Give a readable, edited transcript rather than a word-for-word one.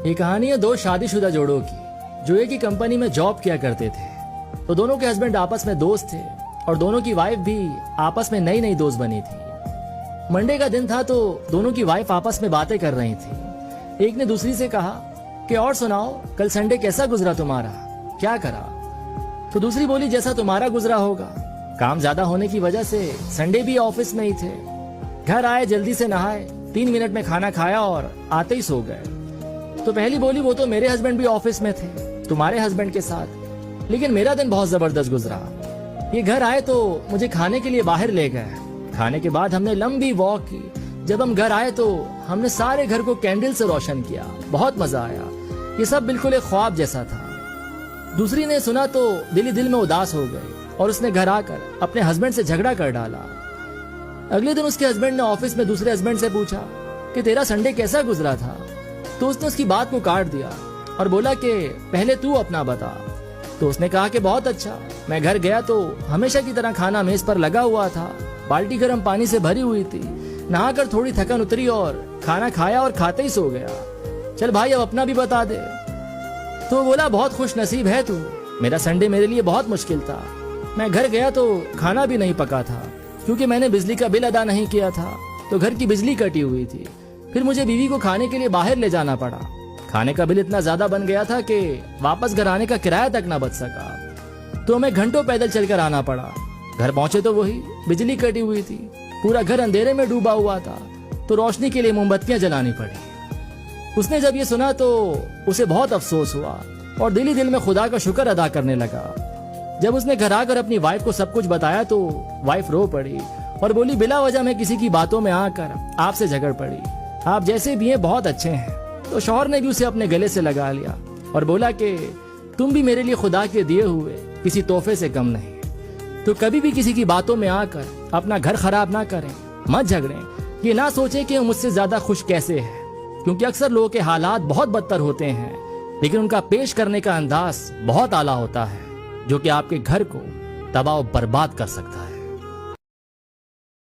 ये कहानी है दो शादीशुदा जोड़ों की जो एक ही कंपनी में जॉब किया करते थे। तो दोनों के हस्बैंड आपस में दोस्त थे और दोनों की वाइफ भी आपस में नई नई दोस्त बनी थी। मंडे का दिन था तो दोनों की वाइफ आपस में बातें कर रही थी। एक ने दूसरी से कहा कि और सुनाओ, कल संडे कैसा गुजरा तुम्हारा, क्या करा? तो दूसरी बोली जैसा तुम्हारा गुजरा होगा, काम ज्यादा होने की वजह से संडे भी ऑफिस में ही थे। घर आए, जल्दी से नहाए, 3 मिनट में खाना खाया और आते ही सो गए। तो पहली बोली वो तो मेरे हस्बैंड भी ऑफिस में थे तुम्हारे हस्बैंड के साथ, लेकिन मेरा दिन बहुत जबरदस्त गुजरा। ये घर आए तो मुझे खाने के लिए बाहर ले गए। खाने के बाद हमने लंबी वॉक की। जब हम घर आए तो हमने सारे घर को कैंडल से रोशन किया, बहुत मजा आया। ये सब बिल्कुल एक ख्वाब जैसा था। दूसरी ने सुना तो दिल ही दिल में उदास हो गई और उसने घर आकर अपने हस्बैंड से झगड़ा कर डाला। अगले दिन उसके हस्बैंड ने ऑफिस में दूसरे हस्बैंड से पूछा कि तेरा संडे कैसा गुजरा था? तो उसने उसकी बात को काट दिया और बोला कि पहले तू अपना बता। तो उसने कहा कि बहुत अच्छा, मैं घर गया तो हमेशा की तरह खाना मेज पर लगा हुआ था, बाल्टी गर्म पानी से भरी हुई थी, नहाकर थोड़ी थकन उतरी और खाना खाया और खाते ही सो गया। चल भाई अब अपना भी बता दे। तो बोला बहुत खुश नसीब है तू, मेरा संडे मेरे लिए बहुत मुश्किल था। मैं घर गया तो खाना भी नहीं पका था क्योंकि मैंने बिजली का बिल अदा नहीं किया था, तो घर की बिजली कटी हुई थी। फिर मुझे बीवी को खाने के लिए बाहर ले जाना पड़ा। खाने का बिल इतना ज्यादा बन गया था कि वापस घर आने का किराया तक ना बच सका, तो हमें घंटों पैदल चलकर आना पड़ा। घर पहुंचे तो वही बिजली कटी हुई थी, पूरा घर अंधेरे में डूबा हुआ था, तो रोशनी के लिए मोमबत्तियां जलानी पड़ी। उसने जब ये सुना तो उसे बहुत अफसोस हुआ और दिल ही दिल में खुदा का शुक्र अदा करने लगा। जब उसने घर आकर अपनी वाइफ को सब कुछ बताया तो वाइफ रो पड़ी और बोली बिला वजह मैं किसी की बातों में आकर आपसे झगड़ पड़ी, आप जैसे भी हैं बहुत अच्छे हैं। तो शौहर ने भी उसे अपने गले से लगा लिया और बोला कि तुम भी मेरे लिए खुदा के दिए हुए किसी तोहफे से कम नहीं, तो कभी भी किसी की बातों में आकर अपना घर खराब ना करें, मत झगड़ें, ये ना सोचें कि मुझसे ज्यादा खुश कैसे है, क्योंकि अक्सर लोगों के हालात बहुत बदतर होते हैं लेकिन उनका पेश करने का अंदाज बहुत आला होता है, जो कि आपके घर को तबाह और बर्बाद कर सकता है।